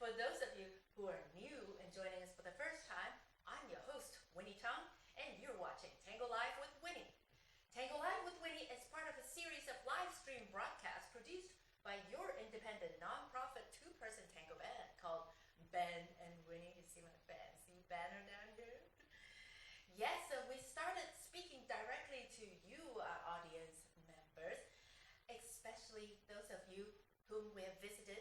For those of you who are new and joining us for the first time, I'm your host, Winnie Tong, and you're watching Tango Live with Winnie. Tango Live with Winnie is part of a series of live stream broadcasts produced by your independent nonprofit two-person tango band called Ben and Winnie. You see my fancy banner down here? Yes, so we started speaking directly to you, audience members, especially those of you whom we have visited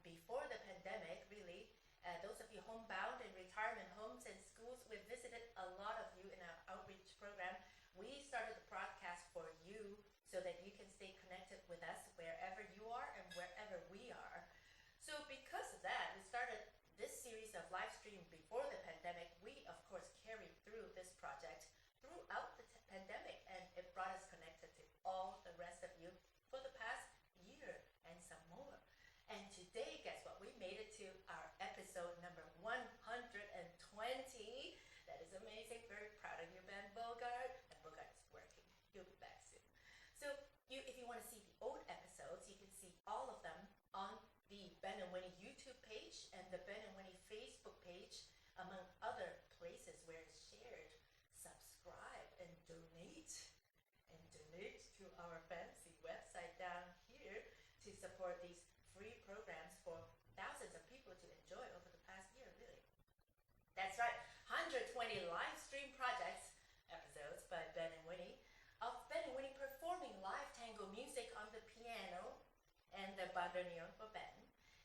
before the pandemic, really. Those of you homebound in retirement homes and schools, we've visited a lot of you in our outreach program. We started the broadcast for you so that you can stay connected with us wherever you are and wherever we are. So because of that, we started this series of live stream before the pandemic. We, of course, carried through this project throughout the pandemic, and it brought us connected to all the rest of you for the past year and some more. And today, guess what? We made it to our episode number 120. That is amazing. Very proud of you, Ben Bogart. And Bogart is working. He'll be back soon. So if you want to see the old episodes, you can see all of them on the Ben and Winnie YouTube page and the Ben and Winnie Facebook page, among other places where it's shared. Subscribe and donate. And donate to our fancy website down here to support these free programs for thousands of people to enjoy over the past year, really. That's right, 120 live stream projects, episodes by Ben and Winnie, of Ben and Winnie performing live tango music on the piano and the bandoneon for Ben.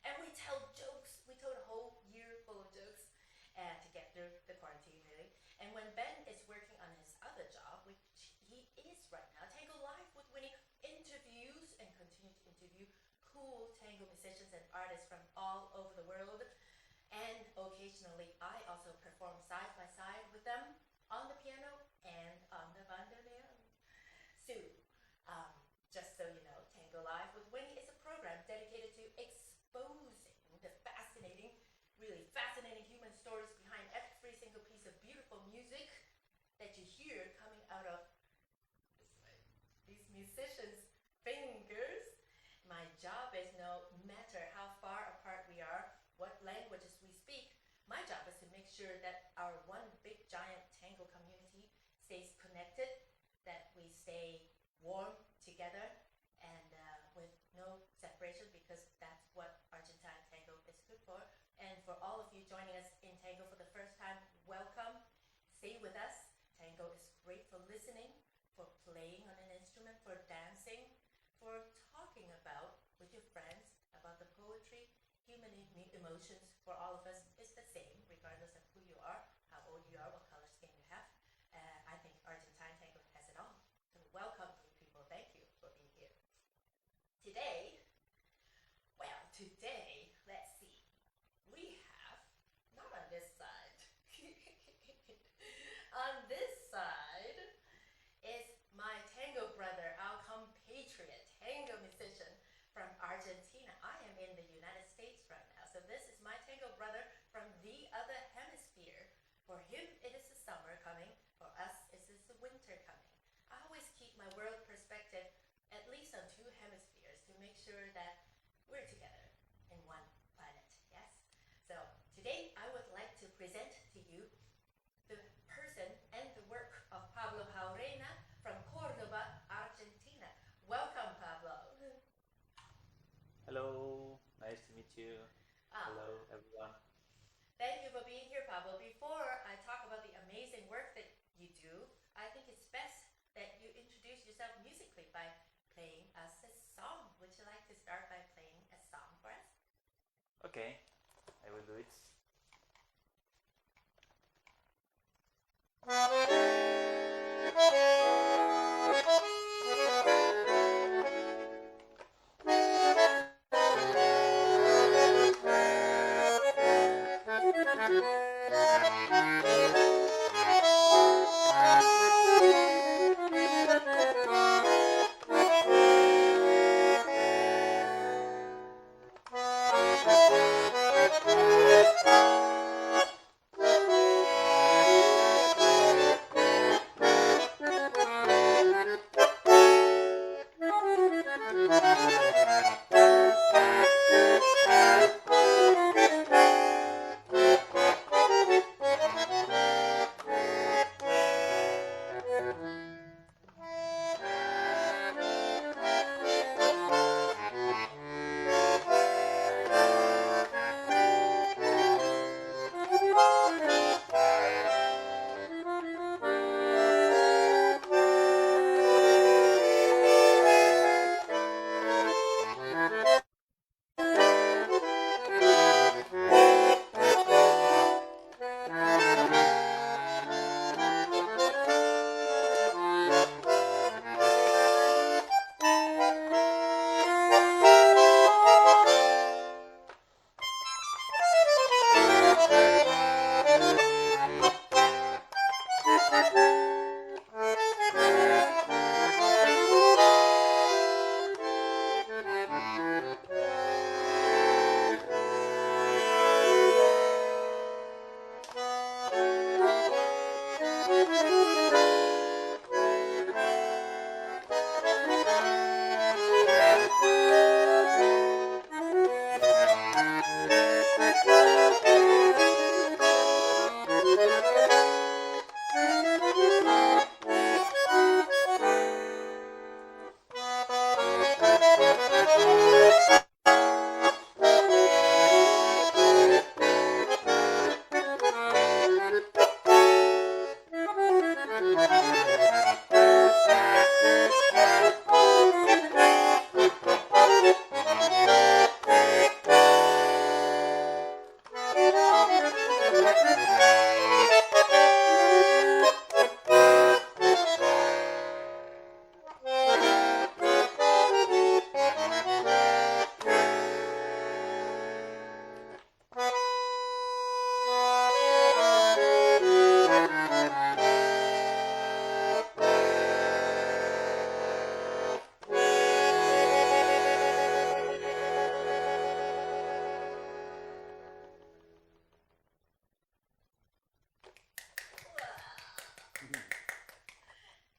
And we tell jokes. We told a whole year full of jokes to get through the quarantine, really. And when Ben is working on his other job, which he is right now, Tango Live with Winnie interviews and continue to interview cool tango musicians and artists from all over the world. And occasionally, I also perform side by side with them on the piano and on the bandoneon. So, just so you know, Tango Live with Winnie is a program dedicated to exposing the fascinating, really fascinating human stories behind every single piece of beautiful music that you hear coming out of these musicians' fingers. My job is, no matter how far apart we are, what languages we speak, my job is to make sure that our one big giant tango community stays connected, that we stay warm together and with no separation, because that's what Argentine tango is good for. And for all of you joining us in tango for the first time, welcome. Stay with us. Tango is great for listening, for playing on an instrument, for dancing, for talking about with your friends about the poetry. Human emotions for all of us is the same, regardless of who you are, how old you are, what color skin you have. I think Argentine tango has it all. So welcome, you people. Thank you for being here. Today, let's see. We have, not on this side, on this side is my tango brother, our compatriot, tango musician from Argentina. I am in the United States right now, so this is my tango brother from the other hemisphere. For him, it is the summer coming. For us, it is the winter coming. I always keep my world perspective at least on two hemispheres to make sure that we're together in one planet, yes? So today, I would like to present to you the person and the work of Pablo Jaurena from Cordoba, Argentina. Welcome, Pablo. Hello, nice to meet you. Hello, everyone. Thank you for being here, Pablo. Before I talk about the amazing work that you do, I think it's best that you introduce yourself musically by playing us a song. Would you like to start by playing a song for us? Okay, I will do it.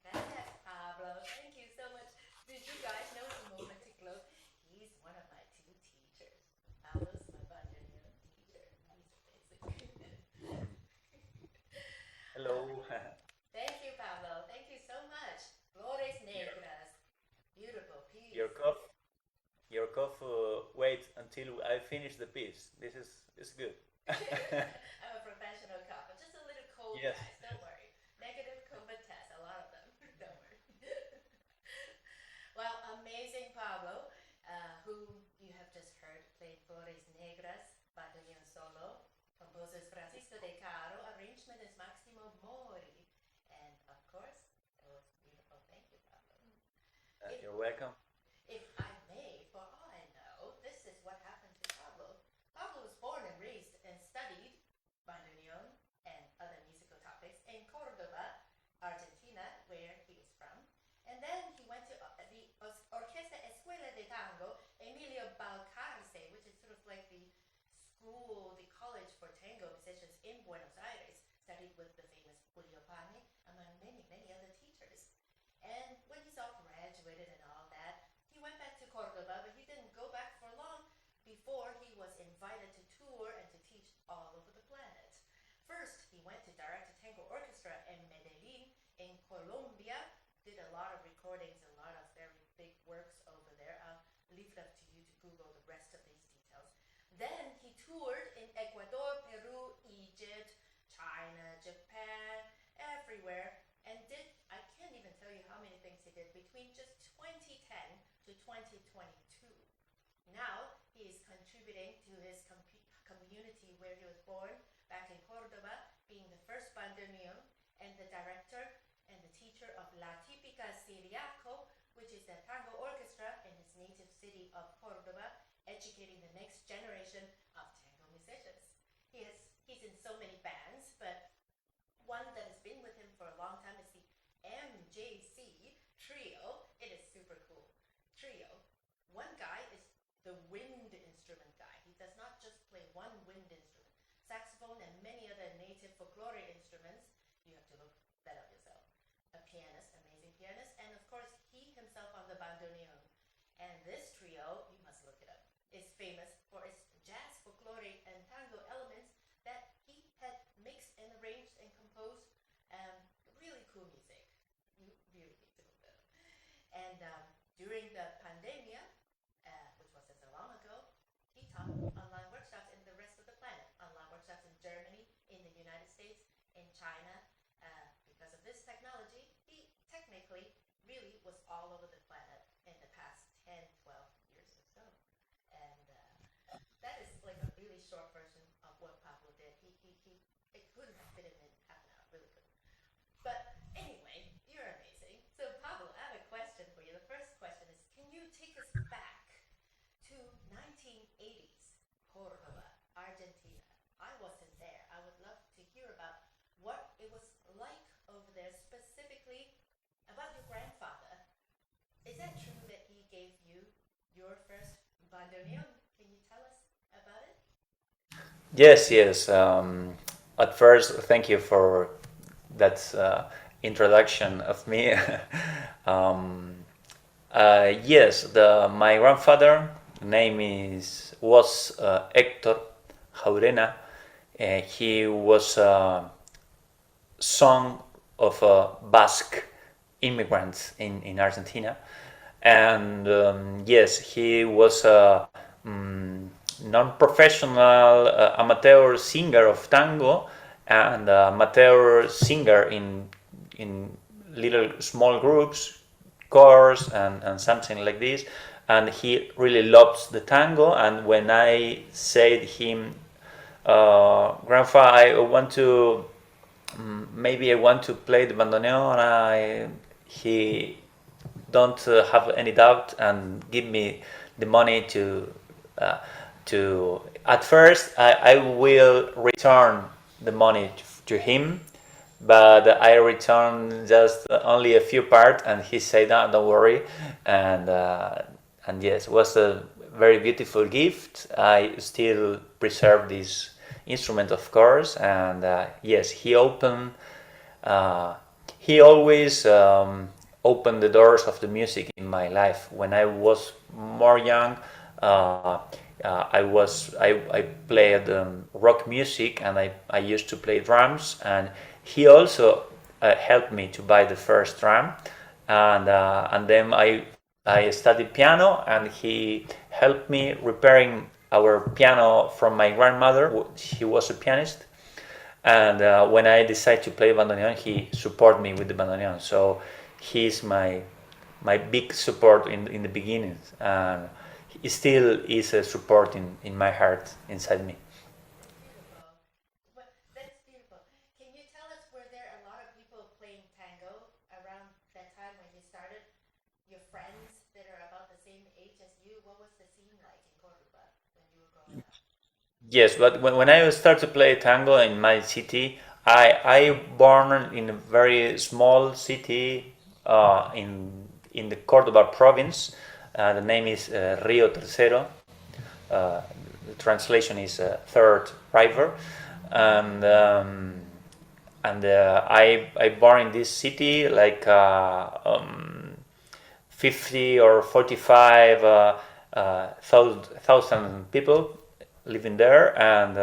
That's Pablo. Thank you so much. Did you guys know the moment to glow? He's one of my two teachers. Pablo's my bandoneon teacher. He's amazing. Hello. Thank you, Pablo. Thank you so much. Flores Negras. Beautiful piece. Your cough. Your cough. Wait until I finish the piece. This is good. I'm a professional cop, but just a little cold, Yes. guys. Don't worry. Negative COVID tests, a lot of them. Don't worry. Well, amazing Pablo, who you have just heard play Flores Negras, bandoneon solo. Composer is Francisco De Caro, arrangement is Maximo Mori. And of course, it was beautiful. Thank you, Pablo. You're welcome. If I may, for all I know, this is what happened to Pablo. Pablo was born and raised and studied bandoneon and other musical topics in Cordoba, Argentina, where he is from. And then he went to the Orquesta Escuela de Tango Emilio Balcarce, which is sort of like the school, the college for tango musicians in Buenos Aires, studied with the famous Julio Pane, among many, many other teachers. And when he's all graduated and all that, he went back to Cordoba, but he didn't go back for long before he was invited to tour and to teach all over the planet. First, he went to direct a tango orchestra in Medellin, in Colombia, did a lot of recordings, a lot of very big works over there. I'll leave it up to you to Google the rest of these details. Then he toured in Ecuador, Peru, Egypt, China, Japan, everywhere, and did, I can't even tell you how many things he did between just 2010 to 2022. Now he is contributing to his community where he was born, back in Cordoba, being the first bandoneon and the director and the teacher of La Típica Siriaco, which is the tango orchestra in his native city of Cordoba, educating the next generation of tango musicians. He's in so many bands, but one that has been with him for a long time is the MJC Trio. It is super cool. Trio. One guy is the wind instrument guy. He does not just play one wind instrument. Saxophone and many other native folklore instruments. You have to look that up yourself. A pianist, amazing pianist, and of course he himself on the bandoneon. And this trio, you must look it up, is famous for its jazz, folklore, and tango elements that he had mixed and arranged and composed. Really cool music. You really need to look that up. And during the pandemia, which wasn't so long ago, he taught online workshops in the rest of the planet. Online workshops in Germany, in the United States, in China. Because of this technology, he technically really was all over the planet in the past 10, 12 years or so. And that is like a really short version of what Pablo did. It couldn't have fit him in half an hour, really couldn't. But anyway, you're amazing. So Pablo, I have a question for you. The first question is, can you take us back to 1980s Cordoba, Argentina? I wasn't there. I would love to hear about what it was like over there, specifically about your grandfather. Is that true that he gave you your first bandoneon? Can you tell us about it? Yes, yes. At first, thank you for that introduction of me. Yes, my grandfather name was Hector Jaurena. He was son of Basque immigrants in Argentina, and yes, he was a non-professional amateur singer of tango and amateur singer in little small groups, chorus and something like this. And he really loves the tango. And when I said him, Grandpa, I want to maybe I want to play the bandoneon. He don't have any doubt and give me the money to. At first, I will return the money to him, but I returned just only a few parts, and he said, "No, don't worry," and yes, it was a very beautiful gift. I still preserve this instrument, of course, and yes, he opened. He always opened the doors of the music in my life. When I was more young, I played rock music, and I used to play drums, and he also helped me to buy the first drum, and then I studied piano, and he helped me repairing our piano from my grandmother. She was a pianist, and when I decided to play bandoneon, he supported me with the bandoneon. So he's my big support in the beginning, and he still is a support in my heart, inside me. Beautiful. Well, that's beautiful. Can you tell us, were there a lot of people playing tango around that time when you started? Your friends that are about the same age as you? What was the scene like in Cordoba when you were growing up? Yes, but when I started to play tango in my city, I born in a very small city in the Cordoba province. The name is Rio Tercero. The translation is third river, and I born in this city like 50 or 45 thousand people living there, and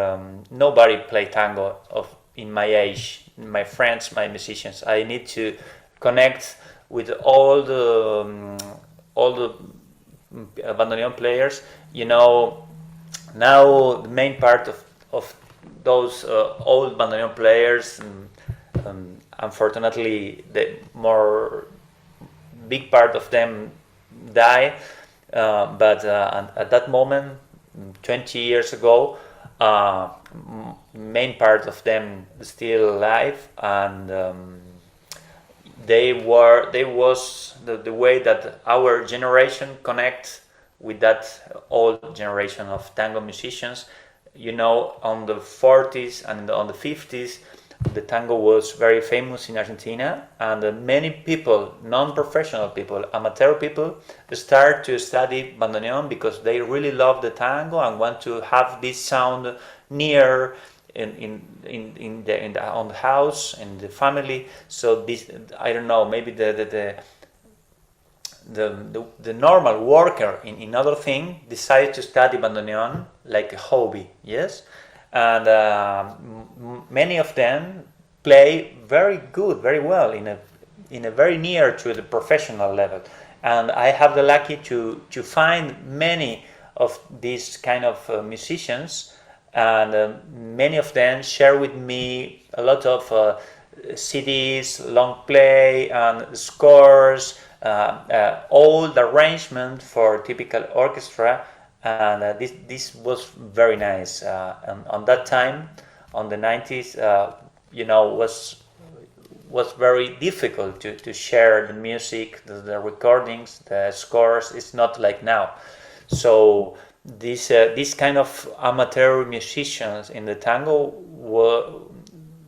nobody play tango of in my age. My friends, my musicians. I need to connect with all the bandoneon players. You know, now the main part of those old bandoneon players, unfortunately, the more big part of them die. But at that moment, 20 years ago, main part of them still alive, and they was the way that our generation connect with that old generation of tango musicians. You know, on the 40s and on the 50s, the tango was very famous in Argentina, and many people, non-professional people, amateur people, start to study bandoneon because they really love the tango and want to have this sound near on the house, in the family. So this, I don't know, maybe the normal worker in other thing decided to study bandoneon like a hobby. Yes, and many of them play very good, very well in a very near to the professional level. And I have the lucky to find many of these kind of musicians, and many of them share with me a lot of CDs, long play, and scores, old arrangement for typical orchestra, and this was very nice. And on that time, on the 90s, you know, was very difficult to share the music, the recordings, the scores. It's not like now. So this kind of amateur musicians in the tango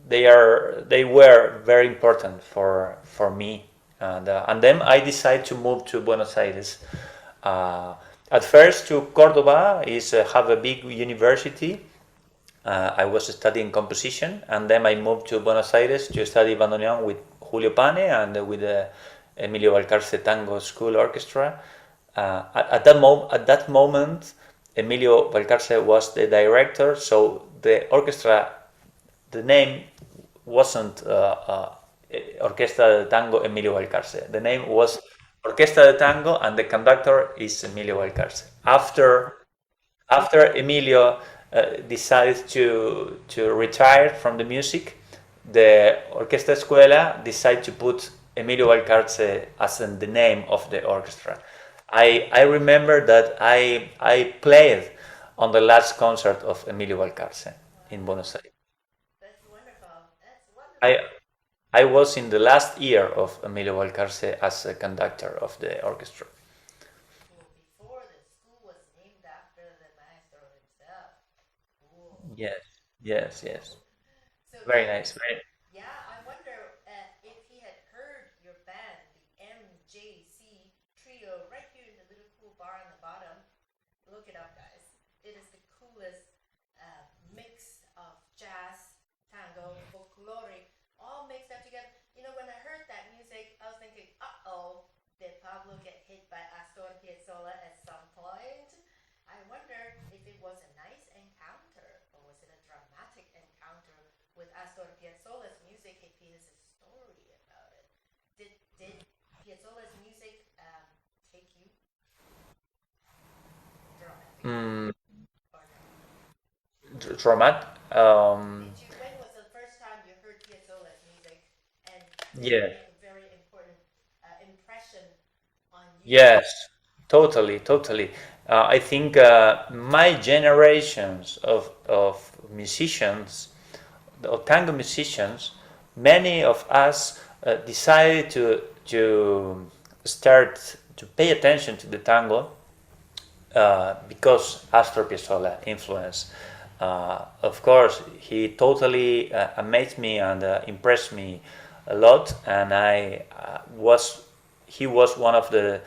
they were very important for me, and then I decided to move to Buenos Aires. At first to Cordoba is have a big university. I was studying composition, and then I moved to Buenos Aires to study bandoneon with Julio Pane and with the Emilio Balcarce Tango School Orchestra. At that moment, Emilio Valcarce was the director, so the orchestra, the name wasn't Orquesta de Tango Emilio Valcarce. The name was Orquesta de Tango, and the conductor is Emilio Valcarce. After Emilio decided to retire from the music, the Orquesta Escuela decided to put Emilio Valcarce as in the name of the orchestra. I remember that I played on the last concert of Emilio Valcarce in Buenos Aires. That's wonderful. That's I wonderful. I was in the last year of Emilio Valcarce as a conductor of the orchestra. Cool. Before the school was named after the maestro himself. Cool. Yes, yes, yes. Cool. So Very nice. Very. yeah, I wonder if he had heard your band, the MJC Trio, right here in the little cool bar on the bottom. Look it up, guys. It is the coolest mix of jazz, tango, folklore, all mixed up together. You know, when I heard that music, I was thinking, uh-oh, did Pablo get hit by Astor Piazzolla at some point? I wonder if it was a nice encounter or was it a dramatic encounter with Astor Piazzolla's music if he has a story about it. Did Piazzolla's music take you dramatically Mm, or no? Dramatic. Did you? When was the first time you heard Piazzolla's music, and did it Yeah. make a very important impression on you? Yes. Totally. Totally. I think my generations of musicians, of tango musicians, many of us decided to start to pay attention to the tango because Astor Piazzolla influence. Of course, he totally amazed me and impressed me a lot, and he was one of the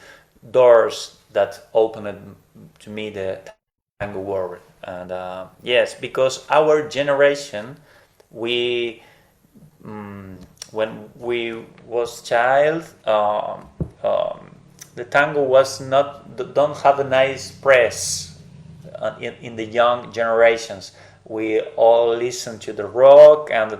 doors that opened to me the tango world. And yes, because our generation, we when we was child, the tango was not don't have a nice press in the young generations. We all listen to the rock and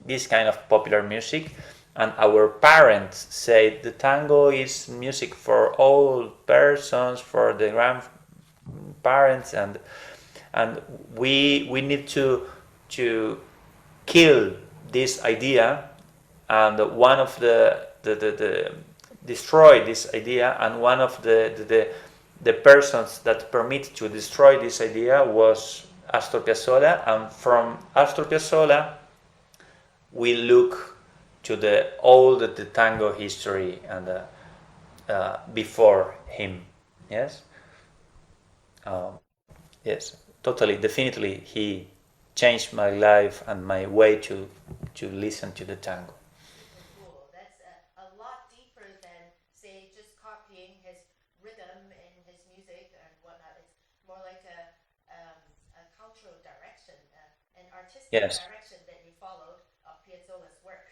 this kind of popular music, and our parents say the tango is music for old persons, for the grandparents, and we need to kill this idea, and one of the destroy this idea, and one of the persons that permit to destroy this idea was Astor Piazzolla, and from Astor Piazzolla we look to the old the tango history and before him. Yes, um, yes, totally, definitely, he changed my life and my way to listen to the tango. Super cool. That's a lot deeper than, say, just copying his rhythm and his music and whatnot. It's more like a cultural direction, an artistic Yes. direction that you followed of Piazzolla's work.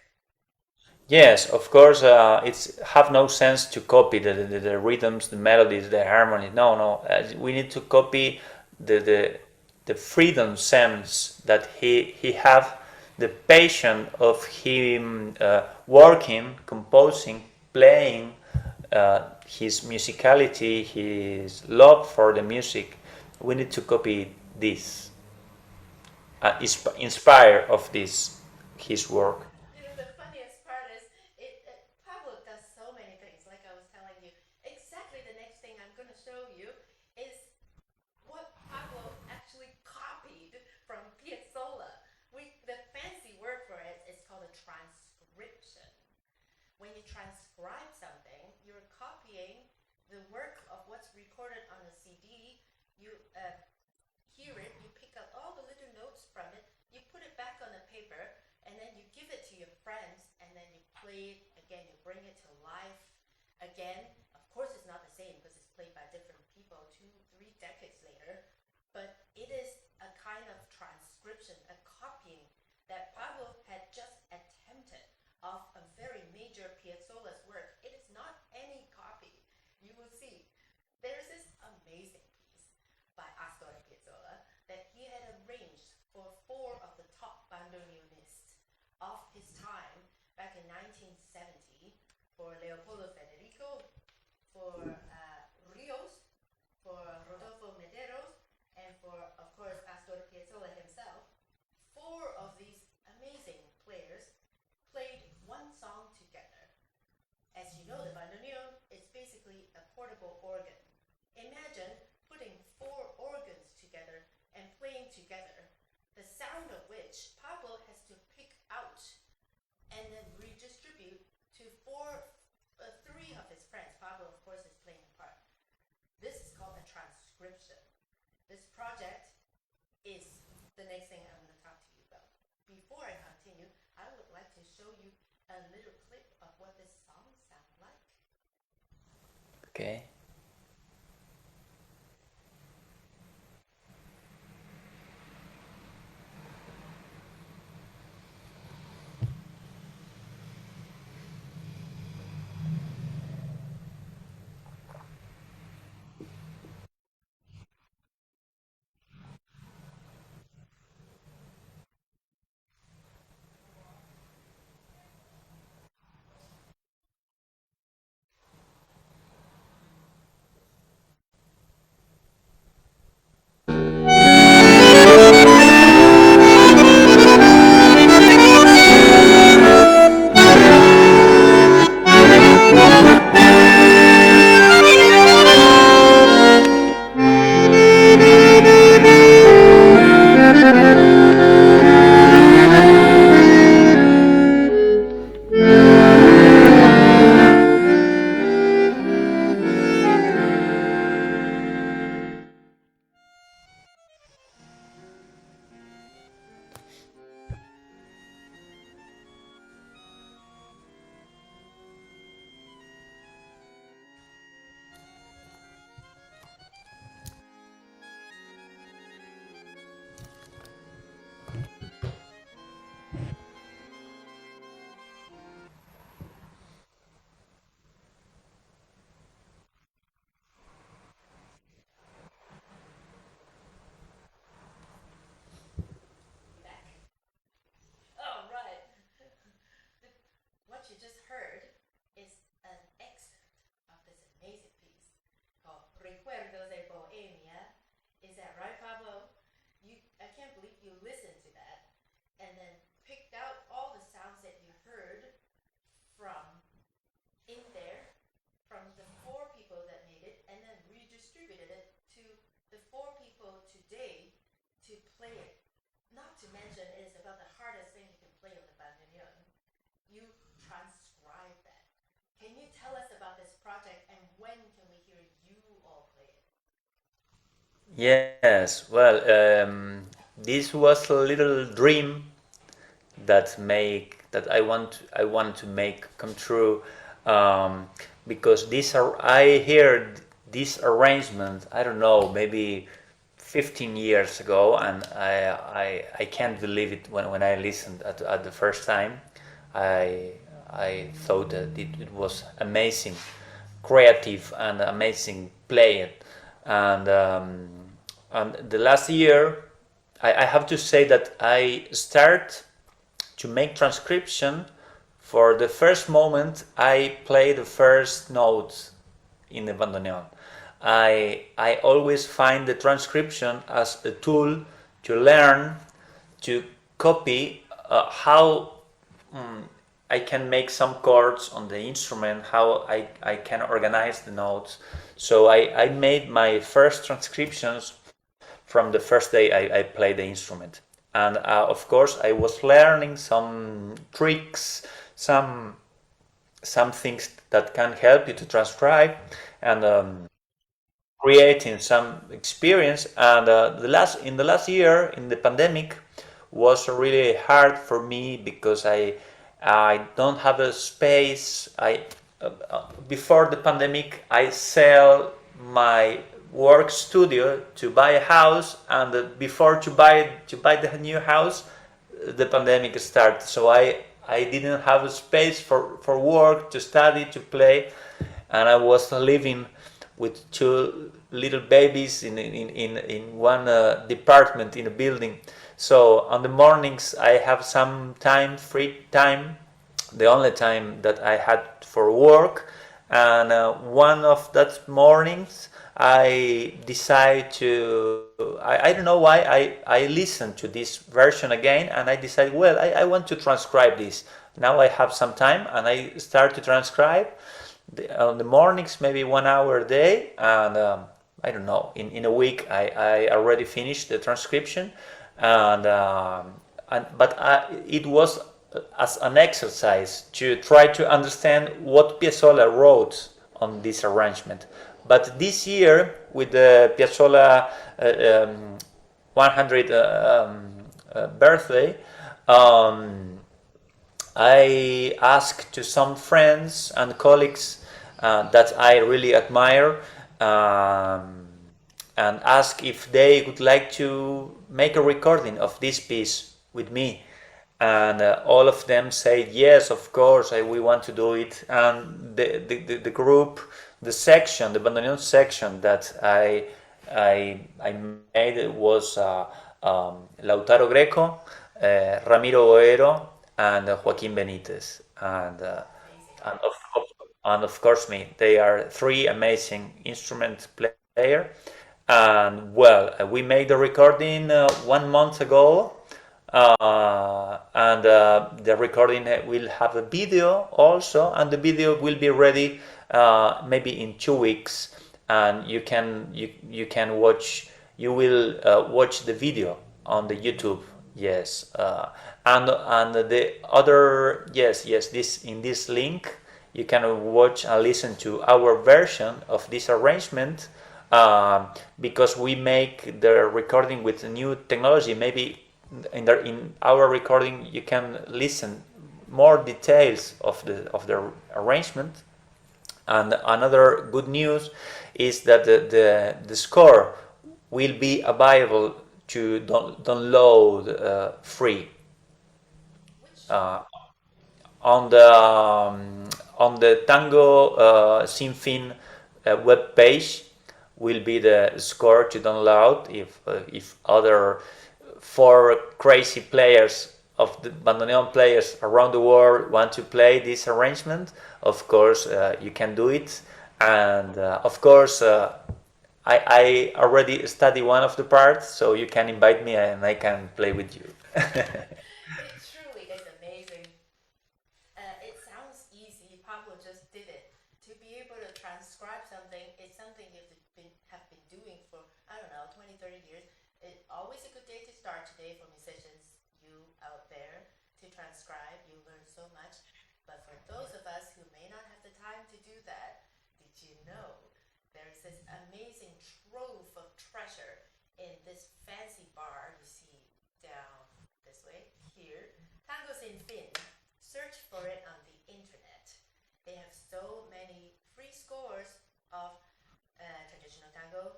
Yes, of course, it's have no sense to copy the rhythms, the melodies, the harmony. No, no, we need to copy the the the freedom sense that he have, the passion of him working, composing, playing, his musicality, his love for the music. We need to copy this, inspire of this his work. You know, the funniest part is Pablo does so many things. Like I was telling you, exactly the next thing I'm going to show you is what Pablo actually copied from Piazzolla. The fancy word for it is called a transcription. When you transcribe something, you're copying the work of what's recorded on a CD. You hear it, you pick up all the little notes from it, you put it back on the paper, and then you give it to your friends, and then you play it again, you bring it to life again. Of course, it's not the same because it's played by different people 2, 3 decades later, but it is a kind of transcription, a copying that Pablo had just attempted of a very major Piazzolla's work. It is not any copy. You will see. There's this amazing piece by Astor back in 1970 for Leopoldo Federico, for Rios, for Rodolfo Medeiros, and for, of course, Astor Piazzolla himself. 4 of these amazing players played one song together. As you know, the bandoneon is basically a portable organ. Imagine putting 4 organs together and playing together, the sound of which Pablo has to pick out and then redistribute to 3 of his friends. Pablo, of course, is playing a part. This is called a transcription. This project is the next thing I'm going to talk to you about. Before I continue, I would like to show you a little clip of what this song sounds like. Okay. Back. All right. What you just heard is an excerpt of this amazing piece called Recuerdos de Bohemia. Is that right, Pablo? I can't believe you listened to that and then picked out all the sounds that you heard from in there, from the 4 people that made it, and then redistributed it to the 4 people today to play it. Not to mention, it is about the hardest thing you can play on the bandoneon. You transcribe that. Can you tell us about this project and when can we hear you all play it? Yes, well, this was a little dream that I want to make come true, because I heard this arrangement, I don't know, maybe 15 years ago, and I can't believe it when I listened at the first time. I thought that it was amazing, creative and amazing playing, and the last year I have to say that I start to make transcription. For the first moment I play the first notes in the bandoneon. I always find the transcription as a tool to learn, to copy how I can make some chords on the instrument, how I can organize the notes. So I made my first transcriptions from the first day I played the instrument. And of course I was learning some tricks, some things that can help you to transcribe, and creating some experience. And in the last year, in the pandemic, was really hard for me because I don't have a space. Before the pandemic I sell my work studio to buy a house, and before to buy the new house, the pandemic started. So I didn't have a space for work, to study, to play, and I was living with 2 little babies in one department in a building. So on the mornings I have some time, free time, the only time that I had for work. And one of that mornings, I decided I don't know why, I listened to this version again and I decided, well, I want to transcribe this. Now I have some time and I start to transcribe on the mornings, maybe 1 hour a day. And I don't know, in a week, I already finished the transcription. And, it was as an exercise to try to understand what Piazzolla wrote on this arrangement. But this year, with the Piazzolla 100th birthday, I asked to some friends and colleagues that I really admire, and asked if they would like to make a recording of this piece with me. And all of them said yes, of course, we want to do it. And the group, the section, the bandoneon section that I made was Lautaro Greco, Ramiro Boero, and Joaquin Benitez, and of course me. They are three amazing instrument player. And well, we made the recording 1 month ago. And the recording will have a video also, and the video will be ready maybe in 2 weeks, and you can watch. You will watch the video on the YouTube. Yes, and the other, yes, this in this link you can watch and listen to our version of this arrangement, because we make the recording with new technology. Maybe in our recording you can listen more details of the arrangement. And another good news is that the score will be available to download free on the Tango Sin Fin web page. Will be the score to download if other 4 crazy players of the bandoneon players around the world want to play this arrangement. Of course, you can do it. And of course, I already study one of the parts, so you can invite me and I can play with you. It truly is amazing. It sounds easy. Pablo just did it. To be able to transcribe something, it's something you've have been doing for, I don't know, 20, 30 years. It's always a good day to start today for musicians, you out there, to transcribe. You learn so much. But for those of us who may not have the time to do that, did you know there's this amazing trove of treasure in this fancy bar you see down this way, here? Tango Sin Fin. Search for it on the internet. They have so many free scores of traditional tango,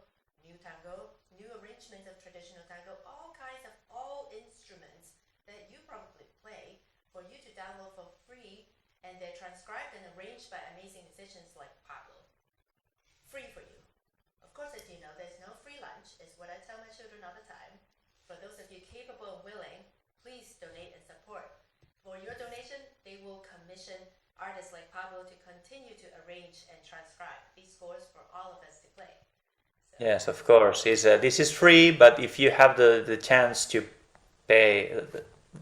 new arrangements of traditional tango, all kinds of all instruments that you probably play, for you to download for free, and they're transcribed and arranged by amazing musicians like Pablo. Free for you. Of course, as you know, there's no free lunch, is what I tell my children all the time. For those of you capable and willing, please donate and support. For your donation, they will commission artists like Pablo to continue to arrange and transcribe these scores for all of us to play. So, Yes, of course. This is free, but if you have the chance to pay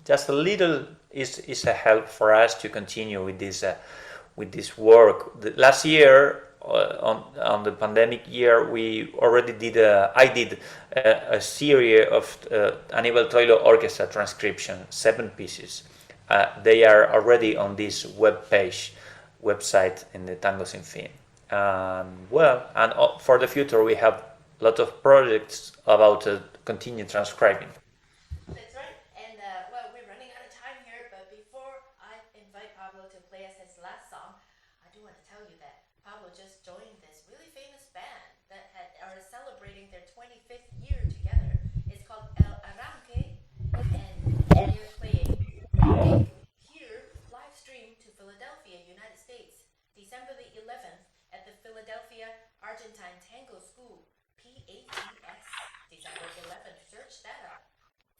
just a little, is a help for us to continue with this work. Last year, on the pandemic year, we already did I did a series of Aníbal Troilo orchestra transcription, 7 pieces. They are already on this website in the Tango Sin Fin. Well, and for the future, we have a lot of projects about continue transcribing. that's right. And well, we're running out of time here, but before I invite Pablo to play us his last song, I do want to tell you that Pablo just joined this really famous band that are celebrating their 25th year together. It's called El Arranque, and they're playing big here, live stream to Philadelphia, United States, December the 11th at the Philadelphia Argentine Tango School, PATS, December 11th. Search that up.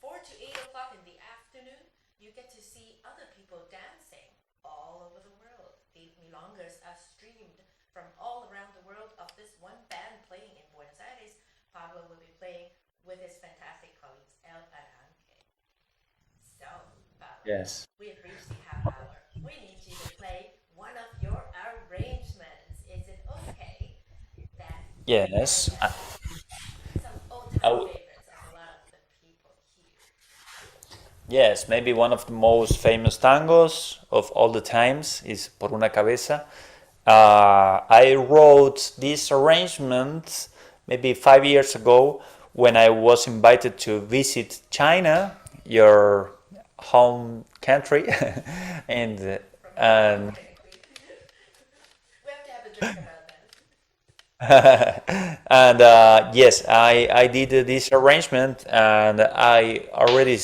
4 to 8 o'clock in the afternoon, you get to see other people dancing all milongas streamed from all around the world of this one band playing in Buenos Aires. Pablo will be playing with his fantastic colleagues El Arranque. So, Pablo, Yes. we have reached the half hour. We need you to play one of your arrangements. Is it okay that we Yes. play some I old-time w- favorites of a lot of the people here? yes, maybe one of the most famous tangos of all the times is Por una cabeza. I wrote this arrangement maybe 5 years ago when I was invited to visit China, your home country, and From your and we have to have a drink about that. and yes, I did this arrangement, and I already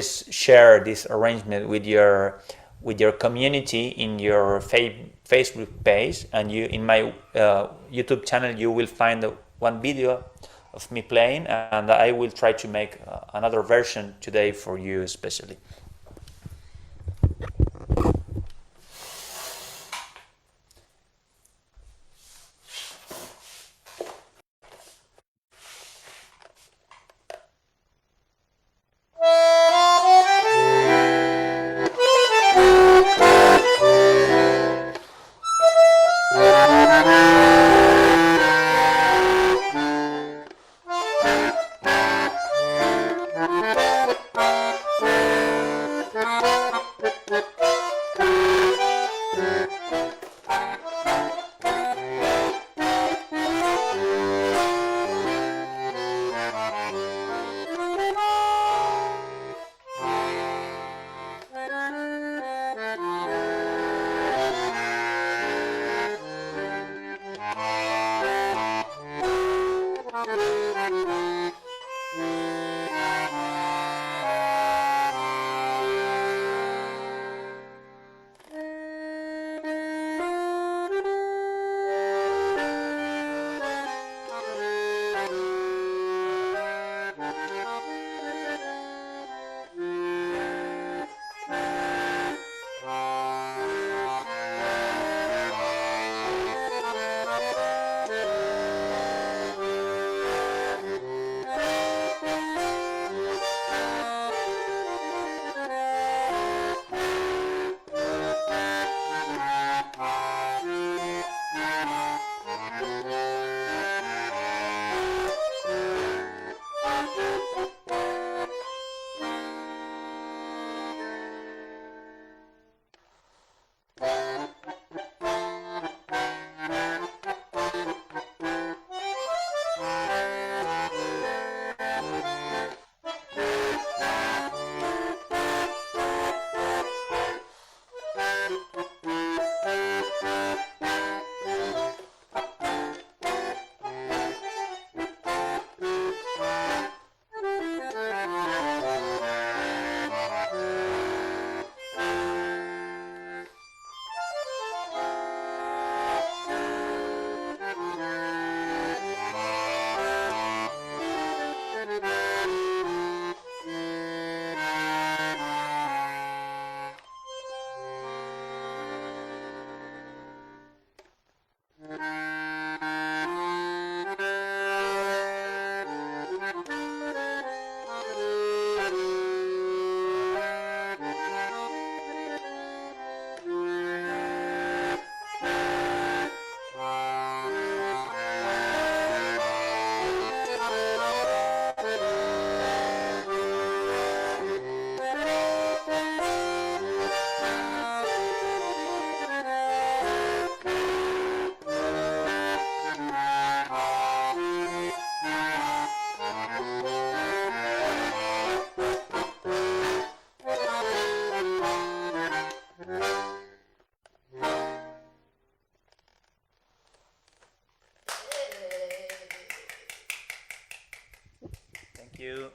share this arrangement with your community in your Facebook page, and you in my YouTube channel you will find one video of me playing, and I will try to make another version today for you especially. Thank you.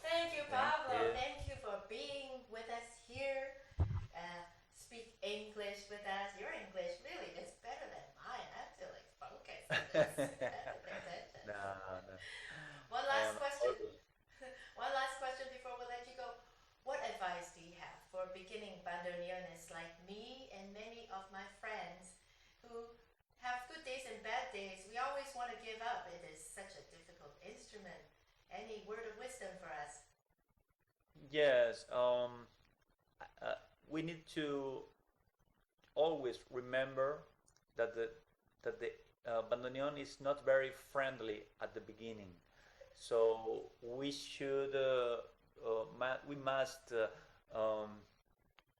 Thank you, Thank Pablo. you. Thank you for being with us here. Speak English with us. Your English really is better than mine. I have to like focus on this. I have to pay attention. No, no. One I last am question. One last question before we let you go. What advice do you have for beginning bandoneonists like me and many of my have good days and bad days. We always want to give up. It is such a difficult instrument. Any word of wisdom for us? Yes, we need to always remember that the bandoneon is not very friendly at the beginning. So we should we must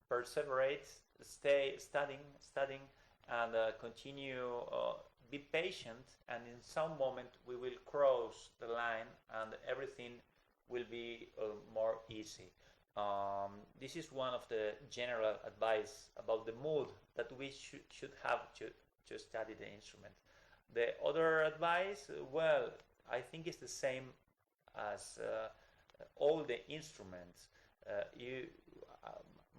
perseverate, stay studying, and continue. Be patient, and in some moment we will cross the line, and everything will be more easy. This is one of the general advice about the mood that we should have to study the instrument. The other advice, well, I think it's the same as all the instruments. You,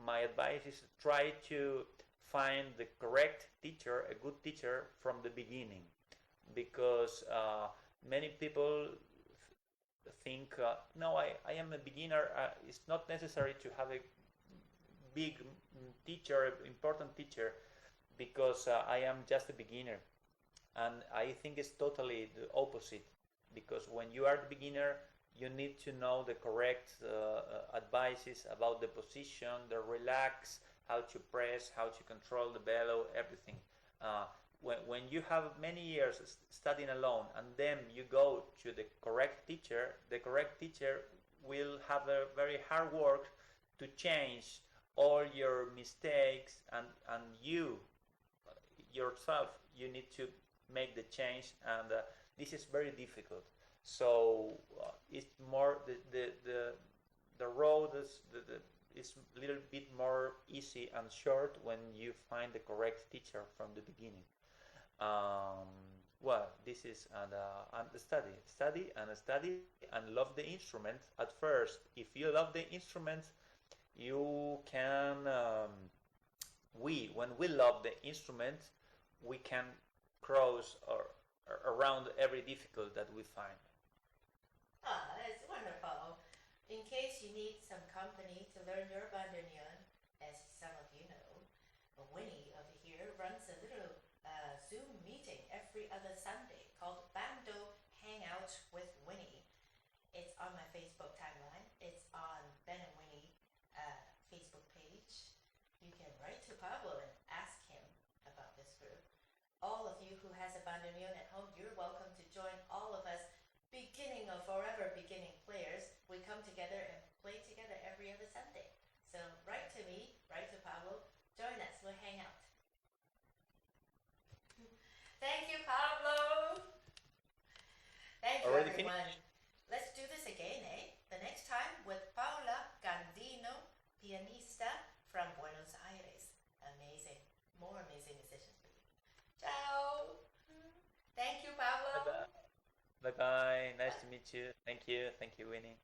my advice is try to find the correct teacher, a good teacher from the beginning, because many people think, no, I am a beginner. It's not necessary to have a big teacher, important teacher, because I am just a beginner. And I think it's totally the opposite, because when you are the beginner, you need to know the correct advices about the position, the relax, how to press, how to control the bellow, everything. When you have many years studying alone and then you go to the correct teacher will have a very hard work to change all your mistakes, and you yourself, you need to make the change, and this is very difficult. So it's more the road is a little bit more easy and short when you find the correct teacher from the beginning. Um, well, this is and study and love the instrument at first. If you love the instrument, you can. When we love the instrument, we can cross or around every difficult that we find. Ah, that's wonderful. In case you need some company to learn your bandoneon, as some of you know, Winnie over here runs a little Zoom meeting every other Sunday called Bando Hangout with Winnie. It's on my Facebook timeline. It's on Ben and Winnie Facebook page. You can write to Pablo and ask him about this group. All of you who has a bandoneon at home, you're welcome to join all of us beginning or forever beginning players. We come together and play together every other Sunday. So write to me, write to Pablo, join us, we'll hang out. Thank you, Pablo. Thank you, Already everyone. finished? Let's do this again, eh? The next time with Paula Gandino, pianista from Buenos Aires. Amazing. More amazing musicians for you. Ciao. Thank you, Pablo. Bye bye. Bye bye. Nice to meet you. Thank you. Thank you, Winnie.